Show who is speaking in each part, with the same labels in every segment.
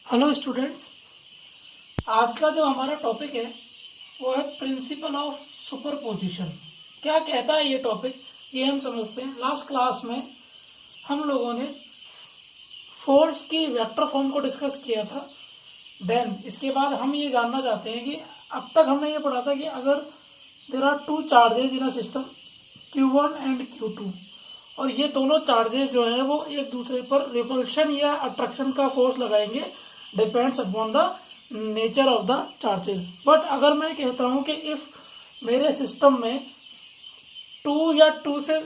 Speaker 1: Hello students, आज का जो हमारा टॉपिक है वो है प्रिंसिपल ऑफ सुपरपोजिशन। क्या कहता है ये टॉपिक, ये हम समझते हैं। लास्ट क्लास में हम लोगों ने फोर्स की वेक्टर फॉर्म को डिस्कस किया था। देन इसके बाद हम ये जानना चाहते हैं कि अब तक हमने ये पढ़ा था कि अगर there are two charges in a system Q1 and Q2 और ये दोनों चार्जेस जो हैं वो एक दूसरे पर रिपल्शन या अट्रैक्शन का फोर्स लगाएंगे, depends upon the nature of the charges. But अगर मैं कहता हूँ कि इफ़ मेरे सिस्टम में टू या टू से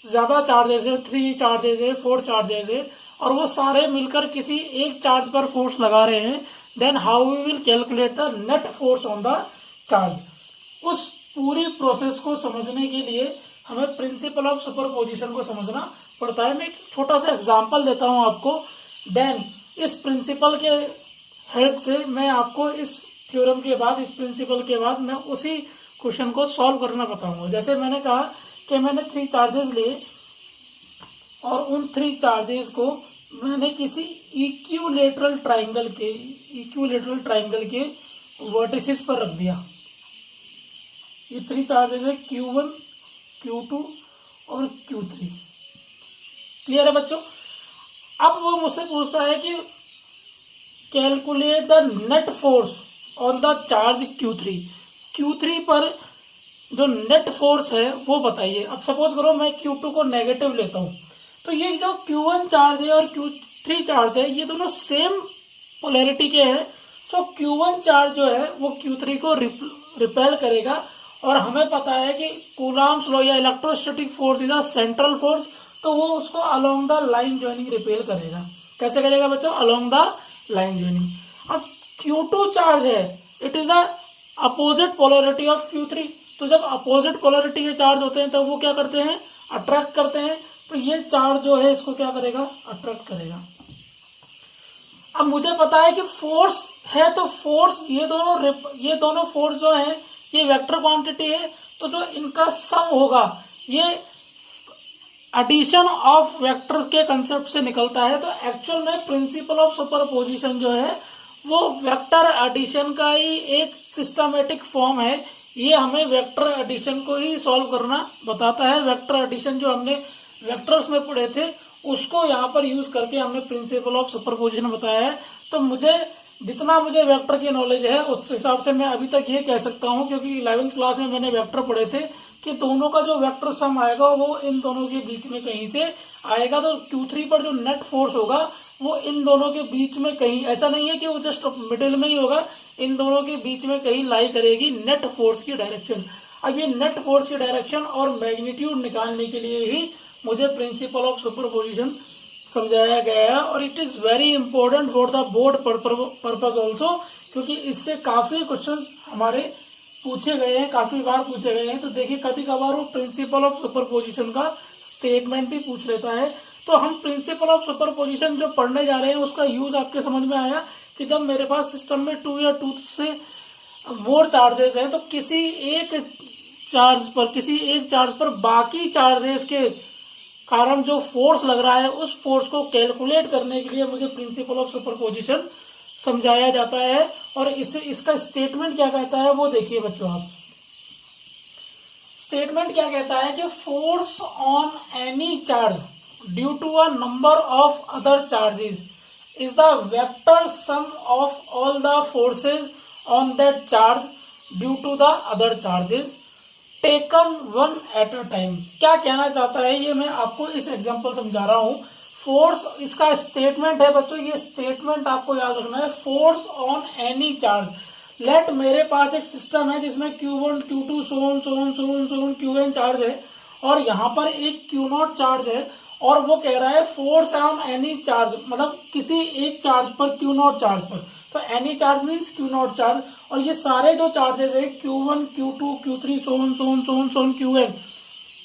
Speaker 1: ज़्यादा चार्जेस है, 3 चार्जेस है, 4 चार्जेस है और वो सारे मिलकर किसी एक चार्ज पर फोर्स लगा रहे हैं, then how we will calculate the net force on the charge. उस पूरी प्रोसेस को समझने के लिए हमें प्रिंसिपल ऑफ सुपरपोजिशन को समझना पड़ता है। मैं एक छोटा सा एग्जांपल देता हूं आपको, देन इस प्रिंसिपल के हेल्प से मैं आपको इस थ्योरम के बाद, इस प्रिंसिपल के बाद मैं उसी क्वेश्चन को सॉल्व करना बताऊंगा। जैसे मैंने कहा कि मैंने 3 चार्जेस लिए और उन 3 चार्जेस को मैंने किसी इक्विलेटरल ट्राइंगल के वर्टिसेस पर रख दिया। ये 3 चार्जेस है Q1, Q2 और Q3। क्लियर है बच्चों? अब वो मुझसे पूछता है कि calculate the net force on the charge Q3 पर जो नेट फोर्स है वो बताइए। अब सपोज करो मैं Q2 को नेगेटिव लेता हूँ, तो ये जो Q1 चार्ज है और Q3 चार्ज है ये दोनों सेम पोलैरिटी के हैं। सो Q1 चार्ज जो है वो Q3 को रिपेल करेगा और हमें पता है कि कूलॉम्स लॉ या electrostatic force is a central force, तो वो उसको along the line joining repel करेगा। कैसे करेगा बच्चों? Along the line joining. अब Q2 चार्ज है, it is the opposite polarity of Q3। तो जब अपोजिट पोलैरिटी के चार्ज होते हैं तो वो क्या करते हैं? अट्रैक्ट करते हैं। तो ये चार्ज जो है इसको क्या करेगा? अट्रैक्ट करेगा। अब मुझे पता है कि फोर्स है, तो फोर्स ये दोनों फोर्स जो है ये वेक्टर क्वांटिटी है, तो जो इनका सम होगा ये एडिशन ऑफ वेक्टर के कंसेप्ट से निकलता है। तो एक्चुअल में प्रिंसिपल ऑफ सुपरपोजिशन जो है वो वेक्टर एडिशन का ही एक सिस्टमेटिक फॉर्म है। ये हमें वेक्टर एडिशन को ही सॉल्व करना बताता है। वेक्टर एडिशन जो हमने वेक्टर्स में पढ़े थे उसको यहाँ पर यूज करके हमने प्रिंसिपल ऑफ सुपरपोजिशन बताया है। तो जितना मुझे वेक्टर की नॉलेज है उस हिसाब से मैं अभी तक ये कह सकता हूँ, क्योंकि 11th क्लास में मैंने वेक्टर पढ़े थे, कि दोनों का जो वेक्टर सम आएगा वो इन दोनों के बीच में कहीं से आएगा। तो Q3 पर जो नेट फोर्स होगा वो इन दोनों के बीच में कहीं, ऐसा नहीं है कि वो जस्ट मिडिल में ही होगा, इन दोनों के बीच में कहीं लाई करेगी नेट फोर्स की डायरेक्शन। अब ये नेट फोर्स की डायरेक्शन और मैग्नीट्यूड निकालने के लिए ही मुझे प्रिंसिपल ऑफ सुपरपोजिशन समझाया गया है, और it is very important for the board purpose also, क्योंकि इससे काफ़ी क्वेश्चंस हमारे पूछे गए हैं, काफ़ी बार पूछे गए हैं। तो देखिए कभी कभार वो प्रिंसिपल ऑफ सुपरपोजिशन का स्टेटमेंट भी पूछ लेता है। तो हम प्रिंसिपल ऑफ सुपरपोजिशन जो पढ़ने जा रहे हैं उसका यूज़ आपके समझ में आया कि जब मेरे पास सिस्टम में 2 या 2 से मोर चार्जेस हैं तो किसी एक चार्ज पर बाकी चार्जेस के कारण जो फोर्स लग रहा है उस फोर्स को कैलकुलेट करने के लिए मुझे प्रिंसिपल ऑफ सुपरपोजिशन समझाया जाता है। और इसका स्टेटमेंट क्या कहता है वो देखिए बच्चों। आप स्टेटमेंट क्या कहता है कि force on any charge due to a number of other charges is the vector sum of all the forces on that charge due to the other charges taken one at a time. क्या कहना चाहता है ये मैं आपको इस example समझा रहा हूँ। फोर्स इसका स्टेटमेंट है बच्चों, ये स्टेटमेंट आपको याद रखना है। Force on any charge, let मेरे पास एक सिस्टम है जिसमें Q1, Q2 सोन Qn चार्ज है और यहाँ पर एक Q0 चार्ज है, और वो कह रहा है फोर्स ऑन एनी चार्ज, मतलब किसी एक चार्ज पर, Q0 चार्ज पर। तो any charge means Q0 charge, और ये सारे जो चार्जेस है Q1, Q2, Q3 सोन Qn,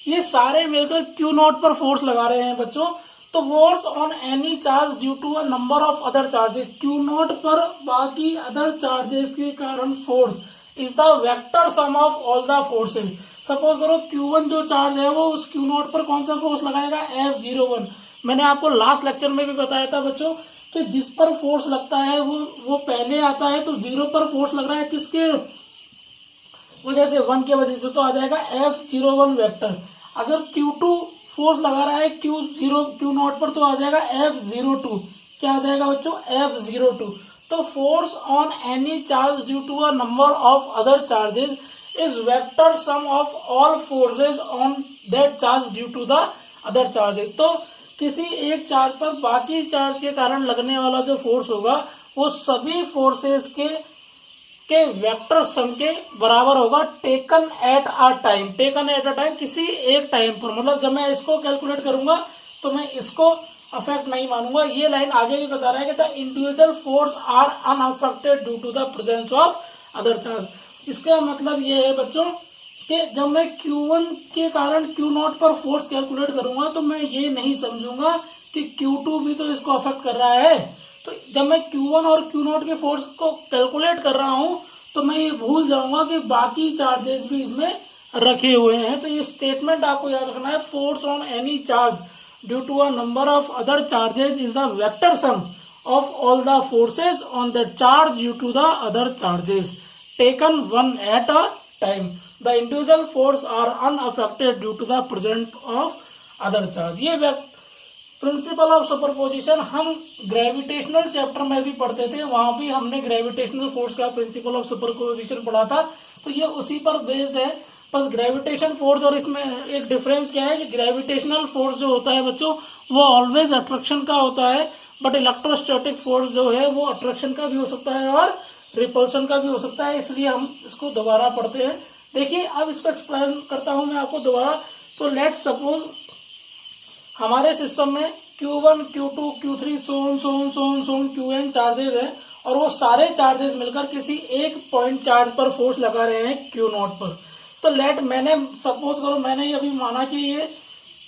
Speaker 1: ये सारे मिलकर Q0 पर फोर्स लगा रहे हैं बच्चों। तो force on any charge due to a number of other charges, Q0 पर बाकी अदर चार्जेस के कारण force is the vector sum of all the forces. Suppose करो Q1 जो चार्ज है वो उस Q0 पर कौन सा फोर्स लगाएगा? F01। मैंने आपको लास्ट लेक्चर में भी बताया था बच्चों कि जिस पर फोर्स लगता है वो पहले आता है, तो 0 पर फोर्स लग रहा है किसके वजह से, 1 के वजह से, तो आ जाएगा F01 वेक्टर। अगर Q2 फोर्स लगा रहा है Q0 पर, तो आ जाएगा F02। क्या आ जाएगा बच्चों, F02। तो force on any charge due to a number of other charges is vector sum of all forces on that charge due to the other charges. तो किसी एक चार्ज पर बाकी चार्ज के कारण लगने वाला जो फोर्स होगा वो सभी फोर्सेस के वेक्टर सम के बराबर होगा, टेकन एट अ टाइम, किसी एक टाइम पर। मतलब जब मैं इसको कैलकुलेट करूंगा तो मैं इसको अफेक्ट नहीं मानूंगा। ये लाइन आगे भी बता रहा है कि the individual force are unaffected due to the presence of other charge. इसका मतलब ये है बच्चों कि जब मैं Q1 के कारण Q0 पर फोर्स कैलकुलेट करूंगा तो मैं ये नहीं समझूंगा कि Q2 भी तो इसको अफेक्ट कर रहा है। तो जब मैं Q1 और Q0 के फोर्स को कैलकुलेट कर रहा हूं तो मैं ये भूल जाऊंगा कि बाकी चार्जेस भी इसमें रखे हुए हैं। तो ये स्टेटमेंट आपको याद रखना है, force on any charge due to a number of other charges is the vector sum of all the forces on that charge due to the other charges taken one at a time. The individual force are unaffected due to the present of other charge. ये principle of superposition हम gravitational chapter में भी पढ़ते थे, वहां भी हमने gravitational force का प्रिंसिपल ऑफ सुपरपोजिशन पढ़ा था। तो ये उसी पर बेस्ड है। बस ग्रेविटेशन फोर्स और इसमें एक डिफरेंस क्या है कि ग्रेविटेशनल फोर्स जो होता है बच्चों वो ऑलवेज अट्रैक्शन का होता है, बट इलेक्ट्रोस्टैटिक फोर्स जो है वो अट्रैक्शन का भी हो सकता है और रिपल्शन का भी हो सकता है। इसलिए हम इसको दोबारा पढ़ते हैं। देखिए अब इसको एक्सप्लेन करता हूं मैं आपको दोबारा। तो लेट सपोज हमारे सिस्टम में Q1, Q2, Q3 सोन Qn चार्जेस है और वो सारे चार्जेस मिलकर किसी एक पॉइंट चार्ज पर फोर्स लगा रहे हैं Q0 पर। तो मैंने सपोज करो मैंने ये अभी माना कि ये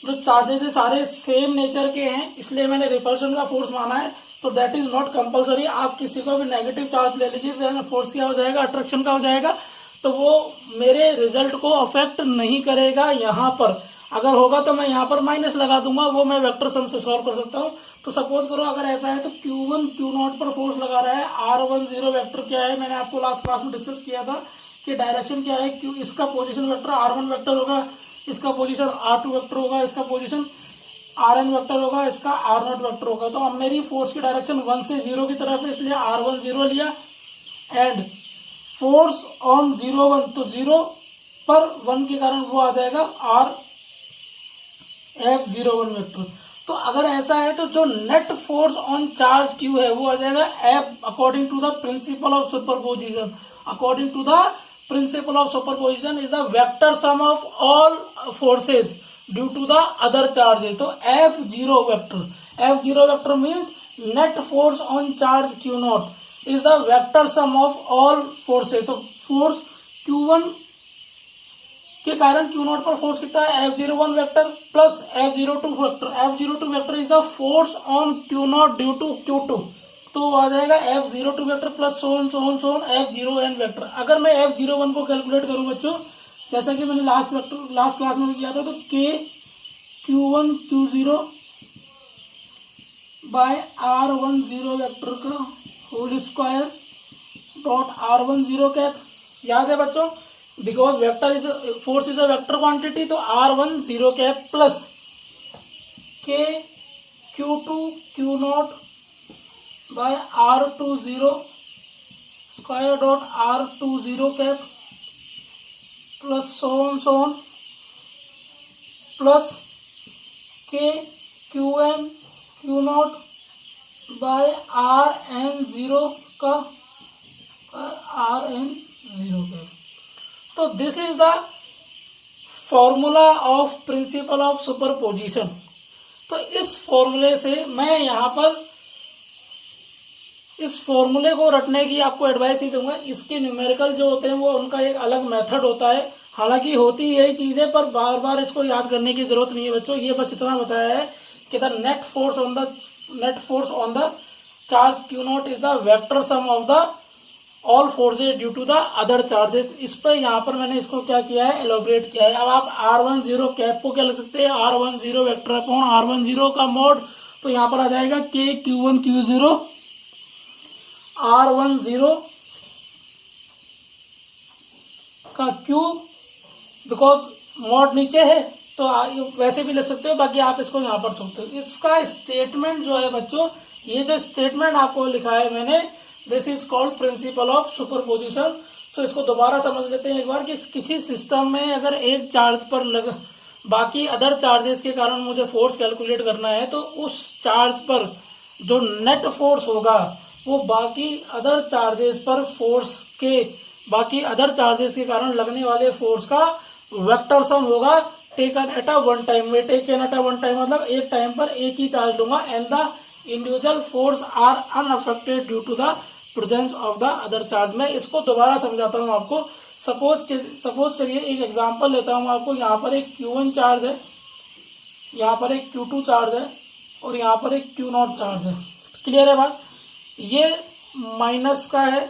Speaker 1: जो चार्जेस है सारे सेम नेचर के हैं, इसलिए मैंने रिपल्शन का फोर्स माना है। तो दैट इज नॉट कंपलसरी, आप किसी को भी नेगेटिव चार्ज ले लीजिए तो फोर्स क्या हो जाएगा, अट्रैक्शन का हो जाएगा। तो वो मेरे रिजल्ट को अफेक्ट नहीं करेगा। यहाँ पर अगर होगा तो मैं यहाँ पर माइनस लगा दूंगा, वो मैं वेक्टर सम से सॉल्व कर सकता हूँ। तो सपोज करो अगर ऐसा है तो Q1 Q0 पर फोर्स लगा रहा है, R10 वेक्टर क्या है, मैंने आपको लास्ट क्लास में डिस्कस किया था कि डायरेक्शन क्या है। इसका पोजीशन वेक्टर R1 वेक्टर होगा, इसका पोजीशन R2 वेक्टर होगा, इसका पोजीशन Rn वेक्टर होगा, इसका R0 वेक्टर होगा। तो अब मेरी फोर्स की डायरेक्शन 1 से 0 की तरफ है, इसलिए R10 लिया। एंड फोर्स ऑन 0 1, तो 0 पर 1 के कारण वो आ जाएगा F01 वेक्टर। तो अगर ऐसा है तो जो net force on charge Q है वो आ जाएगा F according to the principle of superposition. According to the principle of superposition is the vector sum of all forces due to the other charges. तो F0 vector means net force on charge Q0 is the vector sum of all forces. तो force Q1 के कारण Q0 पर force कितना है, F01 vector plus F02 vector. F02 vector is the force on Q0 due to Q2। तो आ जाएगा F02 vector plus so on F0n vector. अगर मैं F01 को कैलकुलेट करूं बच्चों, जैसा कि मैंने लास्ट क्लास में भी किया था, तो K Q1 Q0 by R10 vector का whole square dot R10 cap. याद है बच्चों, because vector is force is a vector quantity, तो R10 cap plus K Q2 Q0 by R20 square dot R20 cap plus so on plus K Qn Q0 by Rn0 का Rn0 cap. तो this is the formula of principle of superposition. तो इस फॉर्मूले से मैं यहाँ पर इस फॉर्मूले को रटने की आपको एडवाइस नहीं दूंगा। इसके न्यूमेरिकल जो होते हैं वो उनका एक अलग मेथड होता है, हालांकि होती यही चीज़ है, पर बार बार इसको याद करने की जरूरत नहीं है बच्चों। ये बस इतना बताया है कि the net force on the charge Q0 is the vector sum of the all forces due to the other charges. इस पर यहाँ पर मैंने इसको क्या किया है, एलोबरेट किया है। अब आप R10 कैप को क्या लिख सकते हैं, R10 वेक्टर अपॉन R10 का मोड तो यहाँ पर आ जाएगा के Q1 Q0 R10 का Q, बिकॉज मॉड नीचे है तो वैसे भी लिख सकते हो, बाकी आप इसको यहाँ पर छोड़ते हो। इसका स्टेटमेंट जो है बच्चों, ये जो स्टेटमेंट आपको लिखा है मैंने, this is called principle of superposition. So इसको दोबारा समझ लेते हैं एक बार कि किसी सिस्टम में अगर एक चार्ज पर बाकी अदर चार्जेस के कारण मुझे फोर्स कैलकुलेट करना है, तो उस चार्ज पर जो नेट फोर्स होगा वो बाकी अदर चार्जेस पर फोर्स के बाकी अदर चार्जेस के कारण लगने वाले फोर्स का वेक्टर सम होगा taken at a one time में। Taken at a one time मतलब एक टाइम पर एक ही चार्ज लूंगा, and the individual force are unaffected due to the presence of the other charge. मैं इसको दोबारा समझाता हूँ आपको। सपोज करिए एक एग्जांपल लेता हूँ आपको। यहाँ पर एक Q1 चार्ज है, यहाँ पर एक Q2 चार्ज है और यहाँ पर एक Q0 चार्ज है। क्लियर है बात? ये माइनस का है,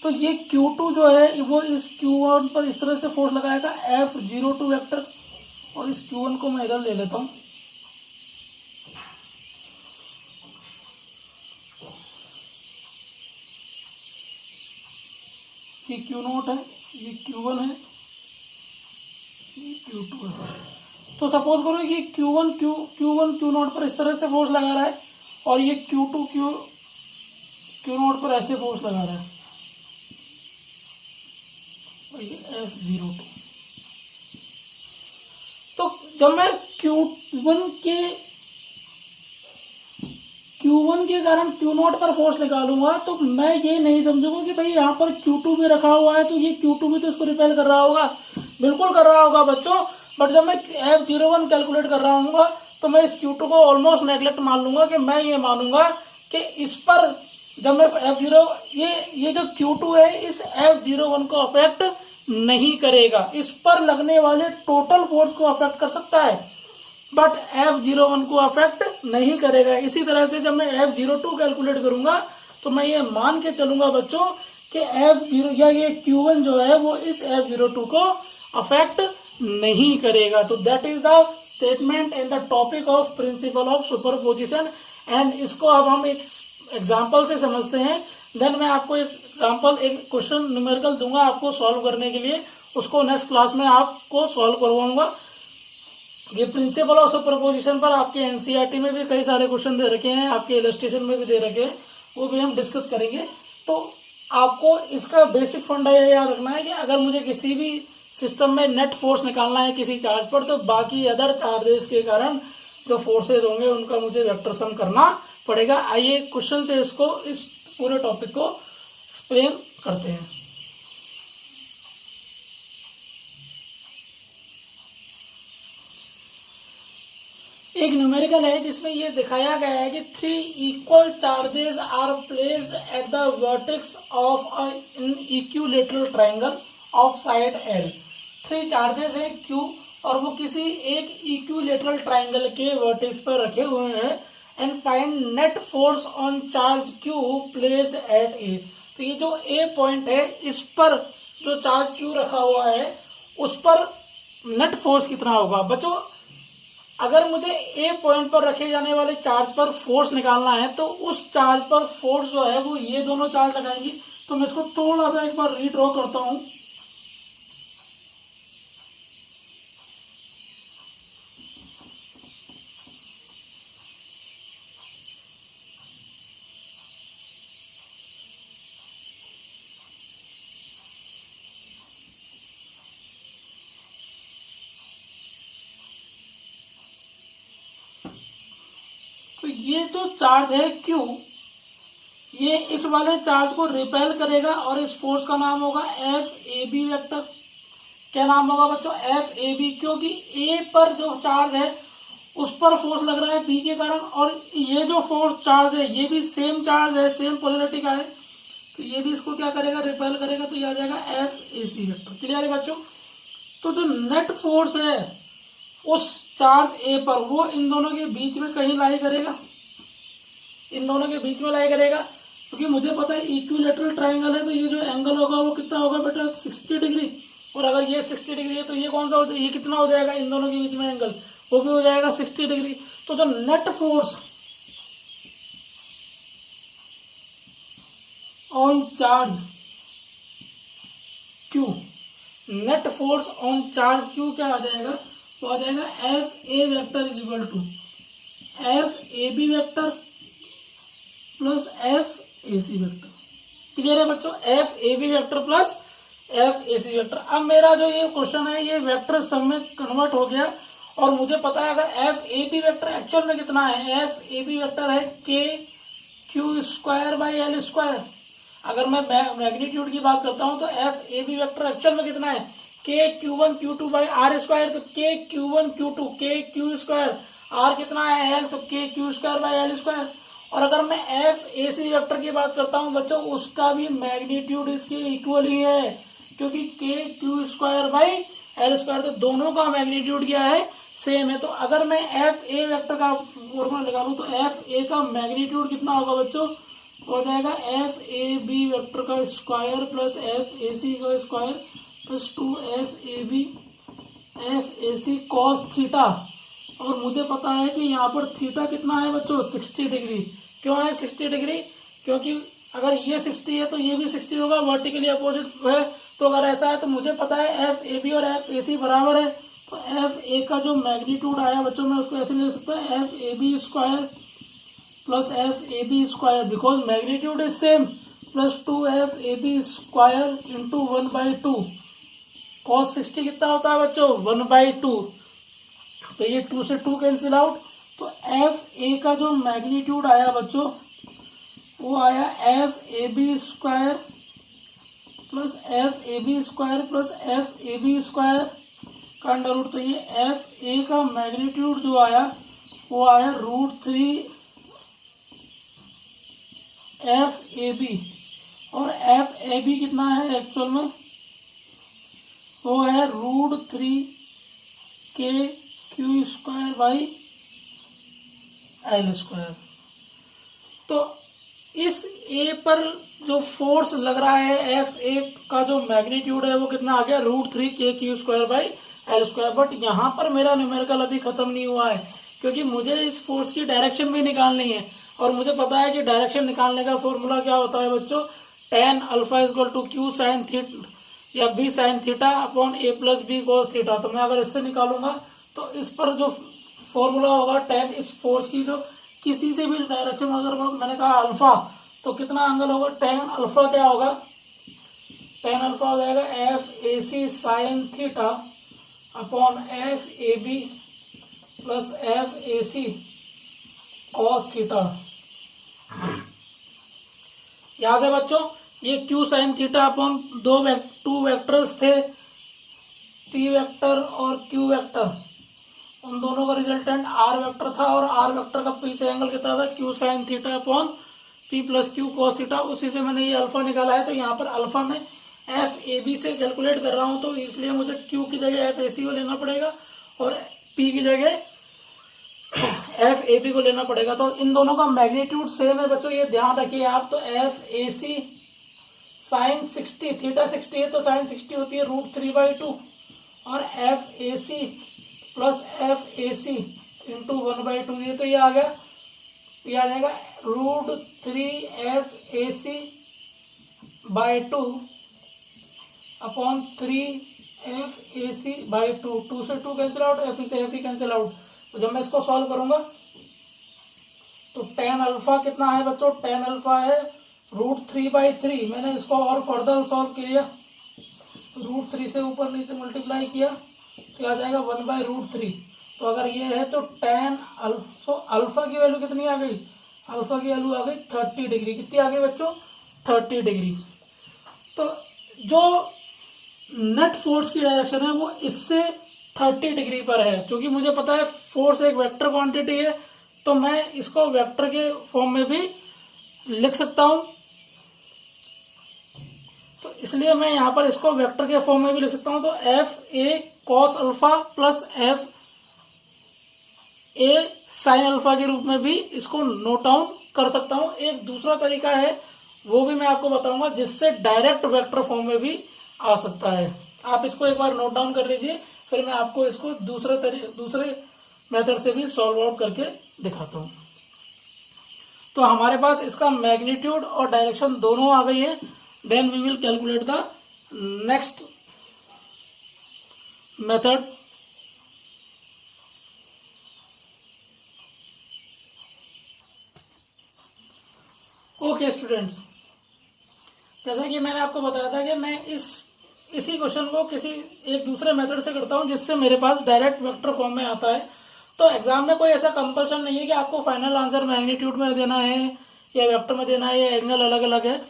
Speaker 1: तो ये Q2 जो है वो इस Q1 पर इस तरह से फोर्स लगाएगा F02 वेक्टर, और इस Q1 को मैं इधर ले लेता हूँ। ये Q0 है, ये Q1 है, ये Q2 है। तो सपोज करो ये Q1 Q0 पर इस तरह से फोर्स लगा रहा है और ये Q2 Q0 पर ऐसे फोर्स लगा रहा है, और ये F02। तो जब मैं Q1 के कारण Q0 पर फोर्स निकालूंगा तो मैं ये नहीं समझूंगा कि भाई यहाँ पर Q2 भी रखा हुआ है तो ये Q2 भी तो इसको रिपेल कर रहा होगा। बिल्कुल कर रहा होगा बच्चों, बट जब मैं F01 कैलकुलेट कर रहा हूँ तो मैं इस Q2 को ऑलमोस्ट नेग्लेक्ट मान लूंगा कि मैं ये मानूंगा कि इस पर जब मैं ये जो Q2 है इस F01 को अफेक्ट नहीं करेगा, इस पर लगने वाले टोटल फोर्स को अफेक्ट कर सकता है बट F01 को अफेक्ट नहीं करेगा। इसी तरह से जब मैं F02 कैलकुलेट करूंगा तो मैं ये मान के चलूंगा बच्चों कि F0 या ये Q1 जो है वो इस F02 को अफेक्ट नहीं करेगा। तो that is the statement in the topic of principle of superposition. And इसको अब हम एक एग्जाम्पल से समझते हैं। देन मैं आपको एक एग्जाम्पल, एक क्वेश्चन न्यूमेरिकल दूंगा आपको सॉल्व करने के लिए, उसको नेक्स्ट क्लास में आपको सॉल्व करवाऊंगा। ये प्रिंसिपल ऑफ सुपरपोजिशन पर आपके एनसीईआरटी में भी कई सारे क्वेश्चन दे रखे हैं, आपके इलस्ट्रेशन में भी दे रखे हैं, वो भी हम डिस्कस करेंगे। तो आपको इसका बेसिक फंडा ये याद रखना है कि अगर मुझे किसी भी सिस्टम में नेट फोर्स निकालना है किसी चार्ज पर, तो बाकी अदर चार्जेस के कारण जो फोर्सेज होंगे उनका मुझे वेक्टर सम करना पड़ेगा। आइए क्वेश्चन से इसको, इस पूरे टॉपिक को एक्सप्लेन करते हैं। एक न्यूमेरिकल है जिसमें ये दिखाया गया है कि 3 equal charges are placed at the vertex of an equilateral triangle of side L। 3 charges हैं Q और वो किसी एक इक्विलैटरल ट्रायंगल के वर्टेक्स पर रखे हुए हैं। And find net force on charge Q placed eight A। तो ये जो A पॉइंट है इस पर जो चार्ज Q रखा हुआ है उस पर नेट फोर्स कितना होगा। बच्चों अगर मुझे ए पॉइंट पर रखे जाने वाले चार्ज पर फोर्स निकालना है तो उस चार्ज पर फोर्स जो है वो ये दोनों चार्ज लगाएंगी। तो मैं इसको थोड़ा सा एक बार रीड्रॉ करता हूं। तो ये जो चार्ज है Q, ये इस वाले चार्ज को रिपेल करेगा और इस फोर्स का नाम होगा FAB वेक्टर। क्या नाम होगा बच्चों? FAB, क्योंकि A पर जो चार्ज है उस पर फोर्स लग रहा है B के कारण, और ये जो फोर्स चार्ज है ये भी सेम चार्ज है, सेम पोलैरिटी का है, तो ये भी इसको क्या करेगा? रिपेल करेगा। तो ये आ जाएगा FAC वेक्टर। क्लियर है बच्चों? तो जो नेट फोर्स है उस चार्ज A पर वो इन दोनों के बीच में कहीं लाई करेगा, इन दोनों के बीच में लाई करेगा, क्योंकि मुझे पता है इक्विलैटरल ट्रायंगल है तो ये जो एंगल होगा वो कितना होगा बेटा? 60 डिग्री। और अगर ये 60 डिग्री है तो ये कौन सा हो जाएगा? ये कितना हो जाएगा इन दोनों के बीच में एंगल? वो भी हो जाएगा 60 डिग्री। तो जो net force on charge Q, net force on charge Q क्या आ जाएगा, वो आ जाएगा F A vector is equal to F A B vector plus F A C vector. Clear है बच्चों, F A B vector plus F A C vector. अब मेरा जो ये क्वेश्चन है ये वेक्टर सब में कन्वर्ट हो गया और मुझे पता है अगर F A B vector actual में कितना है, एफ ए बी वेक्टर है K Q square by L square. अगर मैं मैग्नीट्यूड की बात करता हूं तो F A B vector actual में कितना है, K Q one Q two by R square, तो K Q one Q two K Q square, R कितना है एल, तो K Q square by L square. और अगर मैं एफ ए सी वेक्टर की बात करता हूं बच्चों, उसका भी मैग्नीट्यूड इसके इक्वल ही है, क्योंकि के Q square by L square, तो दोनों का मैग्नीट्यूड क्या है, सेम है। तो अगर मैं एफ ए वेक्टर का फॉर्मूला निकालूं तो एफ ए का मैग्नीट्यूड कितना होगा बच्चों, हो जाएगा एफ ए बी वेक्टर का square plus F A C का square plus 2 F A C cos theta. और मुझे पता है कि यहाँ पर थीटा कितना है बच्चों, 60 डिग्री। क्यों है 60 डिग्री, क्योंकि अगर ये 60 है तो ये भी 60 होगा, वर्टिकली अपोजिट है। तो अगर ऐसा है तो मुझे पता है एफ ए बी और एफ ए सी बराबर है। तो एफ ए का जो मैग्नीट्यूड आया बच्चों, मैं उसको ऐसे ले सकता है F A B square plus F A B square, because magnitude is same, plus 2 F A B square into 1/2। Cos 60 कितना होता है बच्चों, 1/2। तो ये 2 से 2 कैंसिल आउट। तो एफ ए का जो मैग्नीट्यूड आया बच्चों वो आया F A B square plus F A B square plus F A B square का अंडर रूट। तो ये एफ ए का मैग्नीट्यूड जो आया वो आया √3 एफ ए बी, और एफ ए बी कितना है एक्चुअल में, वो है √3 K Q square by L square. तो इस ए पर जो फोर्स लग रहा है एफ ए का जो मैग्नीट्यूड है वो कितना आ गया, √3 K Q square by L square. But यहाँ पर मेरा न्यूमेरिकल अभी खत्म नहीं हुआ है, क्योंकि मुझे इस फोर्स की डायरेक्शन भी निकालनी है। और मुझे पता है कि डायरेक्शन निकालने का फॉर्मूला क्या होता है बच्चों, tan alpha equal to Q sine theta या B sine theta upon A plus B cos theta. तो मैं अगर इससे निकालूंगा तो इस पर जो फॉर्मूला होगा tan इस फोर्स की जो किसी से भी डायरेक्शन, अगर मैंने कहा अल्फा तो कितना एंगल होगा, tan अल्फा क्या होगा, tan अल्फा हो जाएगा F A C sine theta upon F A B plus F A C cos theta. याद है बच्चों, ये Q sine theta upon two vectors थे, पी वेक्टर और क्यू वेक्टर, उन दोनों का रिजल्टेंट आर वेक्टर था, और आर वेक्टर का पी से एंगल कितना था, Q sine theta upon P plus Q cos theta. उसी से मैंने ये अल्फा निकाला है। तो यहाँ पर अल्फा में एफ ए बी से कैलकुलेट कर रहा हूँ, तो इसलिए मुझे क्यू की जगह एफ ए सी को लेना पड़ेगा और पी की जगह एफ ए बी को लेना पड़ेगा। तो इन दोनों का मैग्नीट्यूड सेम है बच्चों, ये ध्यान रखिए आप। तो F A C sine 60, theta 60 है तो साइन 60 होती है √3/2, और F A C plus F A C into 1/2 ये तो ये आ गया, ये आ जाएगा √3 F A C by 2 upon 3 F A C by 2। 2 से 2 कैंसिल आउट, एफ से एफ ही कैंसिल आउट। तो जब मैं इसको सॉल्व करूंगा तो tan अल्फा कितना है बच्चों, tan अल्फा है √3/3। मैंने इसको और फर्दर सॉल्व किया, √3 से ऊपर नीचे मल्टीप्लाई किया तो आ जाएगा 1/√3। तो अगर ये है तो tan अल्फा की वैल्यू कितनी आ गई, अल्फा की वैल्यू आ गई 30 डिग्री। कितनी आ गई बच्चों, 30 डिग्री। तो जो नेट फोर्स की डायरेक्शन है वो इससे 30 डिग्री पर है। क्योंकि मुझे पता है फोर्स एक वेक्टर क्वांटिटी है, तो मैं इसको वेक्टर के फॉर्म में भी लिख सकता हूं। तो इसलिए मैं यहां पर इसको वेक्टर के फॉर्म में भी लिख सकता हूं। तो एफ ए कॉस अल्फा प्लस एफ ए साइन अल्फा के रूप में भी इसको नोट डाउन कर सकता हूं। एक दूसरा तरीका है, वो भी मैं आपको बताऊंगा, जिससे डायरेक्ट वेक्टर फॉर्म में भी आ सकता है। आप इसको एक बार नोट डाउन कर लीजिए, फिर मैं आपको इसको दूसरे मेथड से भी सॉल्व आउट करके दिखाता हूँ। तो हमारे पास इसका मैग्नीट्यूड और डायरेक्शन दोनों आ गई है। Then we will calculate the next method. Okay students, जैसा कि मैंने आपको बताया था कि मैं इसी क्वेश्चन को किसी एक दूसरे मेथड से करता हूं जिससे मेरे पास डायरेक्ट वेक्टर फॉर्म में आता है। तो एग्जाम में कोई ऐसा कंपल्सन नहीं है कि आपको फाइनल आंसर मैग्नीट्यूड में देना है या वेक्टर में देना है या एंगल अलग अलग है,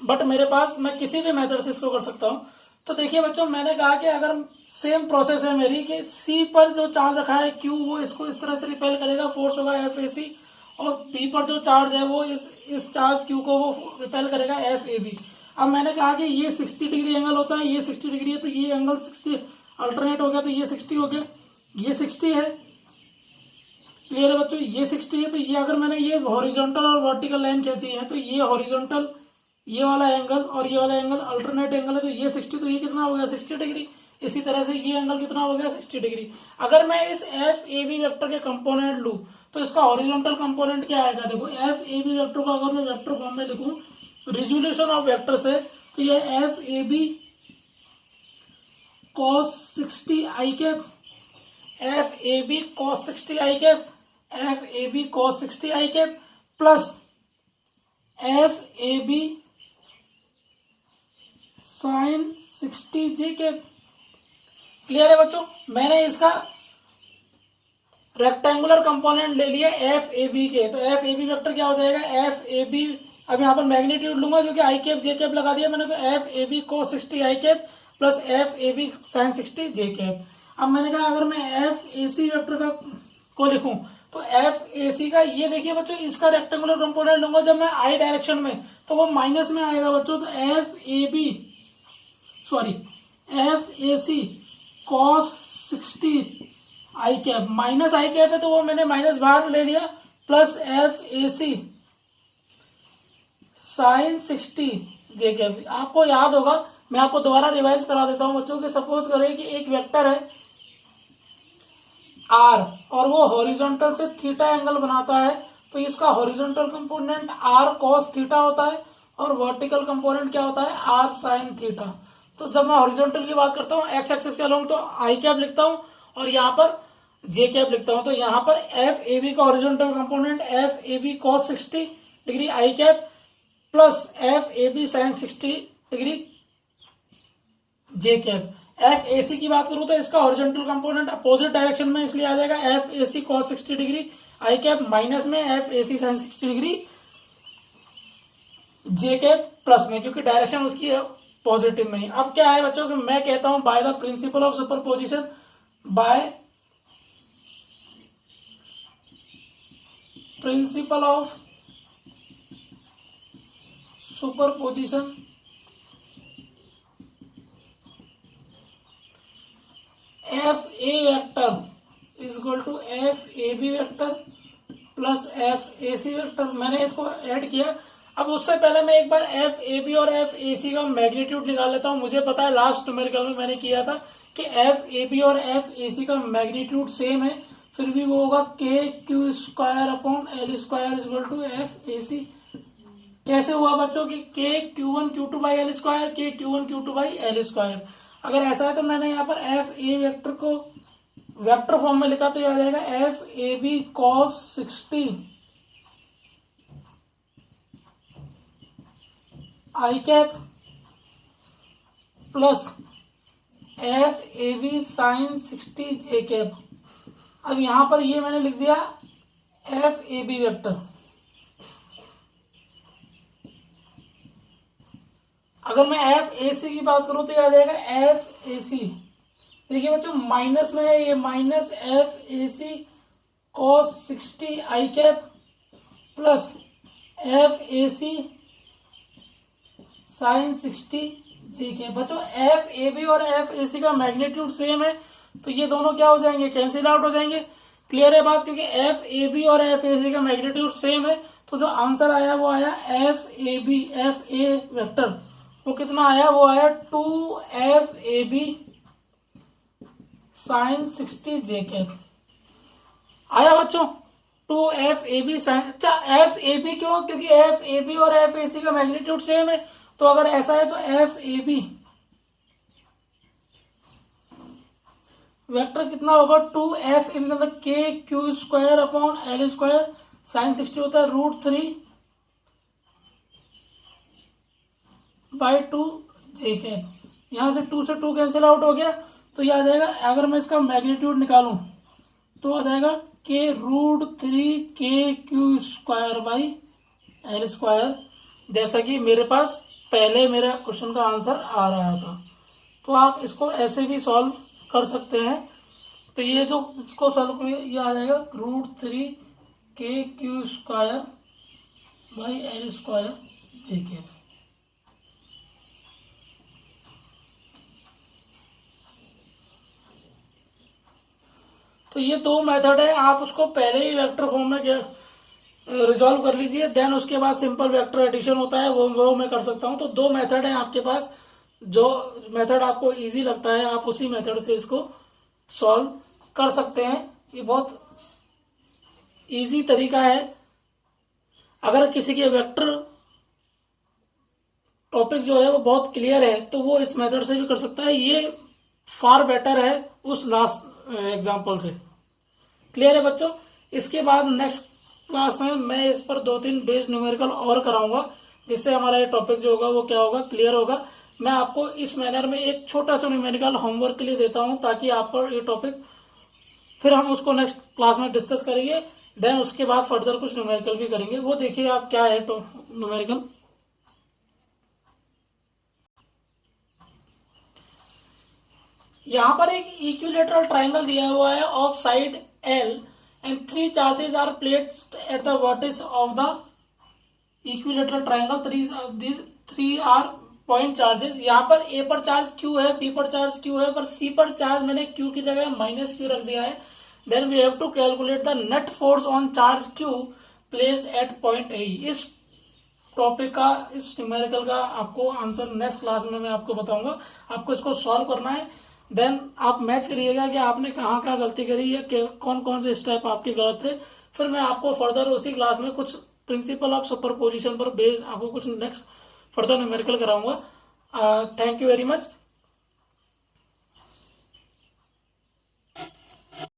Speaker 1: बट मेरे पास मैं किसी भी मेथड से इसको कर सकता हूँ। तो देखिए बच्चों, मैंने कहा कि अगर सेम प्रोसेस है मेरी कि सी पर जो चार्ज रखा है क्यू, वो इसको इस तरह से रिपेल करेगा, फोर्स होगा एफ ए सी, और बी पर जो चार्ज है वो इस चार्ज क्यू को वो रिपेल करेगा एफ ए बी। अब मैंने कहा कि ये 60 डिग्री एंगल होता है, ये 60 डिग्री है, तो ये एंगल 60 अल्टरनेट हो गया, तो ये 60 हो गया, ये 60 है। क्लियर है बच्चों, ये 60 है। तो ये अगर मैंने ये हॉरिजॉन्टल और वर्टिकल लाइन खींची है तो ये हॉरिजॉन्टल ये वाला एंगल और ये वाला एंगल अल्टरनेट एंगल है, तो ये 60, तो ये कितना हो गया 60 डिग्री। इसी तरह से ये एंगल कितना हो गया 60 डिग्री। अगर मैं इस एफ ए बी वेक्टर के कंपोनेंट लूँ तो इसका हॉरिजॉन्टल कंपोनेंट क्या आएगा। देखो एफ ए बी वेक्टर को अगर मैं वेक्टर फॉर्म में लिखूँ रिजोल्यूशन ऑफ वेक्टर से, तो ये F A B cos 60 I cap, F A B cos 60 I cap, F A B cos 60 I cap plus F A B sine 60 J cap. Clear है बच्चों, मैंने इसका rectangular component ले लिया F A B के, तो F A B vector क्या हो जाएगा एफ ए बी, अब यहाँ पर मैग्नीट्यूड लूंगा क्योंकि आई कैप जे कैप लगा दिया मैंने, तो एफ ए बी को 60 I cap plus F A B sine 60 J cap. अब मैंने कहा अगर मैं एफ ए सी वेक्टर को लिखूं तो एफ ए सी का ये देखिए बच्चों, इसका रेक्टेंगुलर कंपोनेंट लूंगा जब मैं आई डायरेक्शन में तो वो माइनस में आएगा बच्चों, तो F A B F A C cos 60 I cap, minus I cap है तो वो मैंने माइनस बाहर ले लिया, plus F A C sine 60 J cap. आपको याद होगा, मैं आपको दोबारा रिवाइज करा देता हूं बच्चों कि सपोज करें कि एक वेक्टर है आर और वो हॉरिजॉन्टल से थीटा एंगल बनाता है, तो इसका horizontal component R cos theta होता है और वर्टिकल कंपोनेंट क्या होता है आर साइन थीटा। तो जब मैं हॉरिजॉन्टल की बात करता हूँ एक्स एक्सिस के अलोंग तो आई कैप लिखता हूँ और यहाँ पर जे कैप लिखता हूँ। तो यहाँ पर एफ ए बी का horizontal component F A B cos 60 degree I cap plus F A B sine 60 degree J cap. F A C की बात करूं तो इसका हॉरिजॉन्टल कंपोनेंट अपोजिट डायरेक्शन में इसलिए आ जाएगा F A C cos 60 degree I cap minus में F A C sine 60 degree J cap plus में, क्योंकि डायरेक्शन उसकी पॉजिटिव में ही। अब क्या है बच्चों कि मैं कहता हूं by the principle of superposition, by principle of superposition F A vector is equal to F A B vector plus F A C vector. मैंने इसको ऐड किया। अब उससे पहले मैं एक बार एफ ए बी और एफ ए सी का मैग्नीट्यूड निकाल लेता हूँ। मुझे पता है लास्ट न्यूमेरिकल में मैंने किया था कि एफ ए बी और एफ ए सी का मैग्नीट्यूड सेम है, फिर भी वो होगा K Q square upon L square is equal to F A C. कैसे हुआ बच्चों कि K Q one Q two by L square, K Q one Q two by L square. अगर ऐसा है तो मैंने यहाँ पर एफ ए वेक्टर को वेक्टर फॉर्म में लिखा तो यह आ जाएगा F A B cos 60 I cap plus F A B sine 60 J cap. अब यहां पर ये मैंने लिख दिया एफ ए बी वेक्टर। अगर मैं एफ ए सी की बात करूं तो यह आ जाएगा एफ ए सी, देखिए बच्चों माइनस में है, ये minus F A C cos 60 I cap plus F A C sine 60 J cap. बच्चों एफ ए बी और एफ ए सी का मैग्नीट्यूड सेम है, तो ये दोनों क्या हो जाएंगे कैंसिल आउट हो जाएंगे। क्लियर है बात, क्योंकि एफ ए बी और एफ ए सी का मैग्नीट्यूड सेम है, तो जो आंसर आया वो आया F A B F A vector वो कितना आया, वो आया 2 F A B sine 60 J cap. आया बच्चों? Two F A B sine, अच्छा एफ ए बी क्यों? क्योंकि एफ ए बी और एफ ए सी का मैग्नीट्यूड सेम है, तो अगर ऐसा है तो एफ ए बी वेक्टर कितना होगा? टू एफ ए बी मतलब K Q square upon L square, sine 60 होता है √3 बाई 2 जे कैप। यहाँ से 2 से 2 कैंसिल आउट हो गया, तो ये आ जाएगा, अगर मैं इसका मैग्नीट्यूड निकालूं तो आ जाएगा के √3 K Q square by L square, जैसा कि मेरे पास पहले मेरा क्वेश्चन का आंसर आ रहा था। तो आप इसको ऐसे भी सॉल्व कर सकते हैं। तो ये जो इसको सॉल्व करिए, ये आ जाएगा √3 K Q square by L square J के। तो ये दो मेथड है, आप उसको पहले ही वेक्टर फॉर्म में रिजॉल्व कर लीजिए, देन उसके बाद सिंपल वेक्टर एडिशन होता है, वो मैं कर सकता हूँ। तो दो मेथड है आपके पास, जो मेथड आपको इजी लगता है आप उसी मेथड से इसको सॉल्व कर सकते हैं। ये बहुत इजी तरीका है। अगर किसी के वेक्टर टॉपिक जो है वो बहुत क्लियर है तो वो इस मेथड से भी कर सकता है, ये फार बेटर है उस लास्ट एग्जाम्पल से। क्लियर है बच्चों? इसके बाद नेक्स्ट क्लास में मैं इस पर 2-3 बेस न्यूमेरिकल और कराऊंगा, जिससे हमारा ये टॉपिक जो होगा वो क्या होगा, क्लियर होगा। मैं आपको इस मैनर में एक छोटा सा न्यूमेरिकल होमवर्क के लिए देता हूं, ताकि आपको ये टॉपिक, फिर हम उसको नेक्स्ट क्लास में डिस्कस करेंगे, देन उसके बाद फर्दर कुछ न्यूमेरिकल भी करेंगे। वो देखिए आप क्या है न्यूमेरिकल। यहाँ पर एक इक्विलेटरल ट्राइंगल दिया हुआ है of side L and 3 charges are placed at the vertex of the equilateral triangle, 3 are point charges. यहाँ पर A पर चार्ज Q है, B पर चार्ज Q है, पर C पर चार्ज मैंने Q की जगह -Q रख दिया है। Then we have to calculate the net force on charge Q placed at point A। इस टॉपिक का, इस न्यूमेरिकल का आपको आंसर नेक्स्ट क्लास में मैं आपको बताऊंगा। आपको इसको सॉल्व करना है, देन आप मैच करिएगा कि आपने कहाँ कहाँ गलती करी या कौन कौन से स्टेप आपके गलत थे। फिर मैं आपको फर्दर उसी क्लास में कुछ प्रिंसिपल ऑफ सुपरपोजिशन पर बेस्ड आपको कुछ नेक्स्ट फर्दर न्यूमेरिकल कराऊंगा। Thank you very much.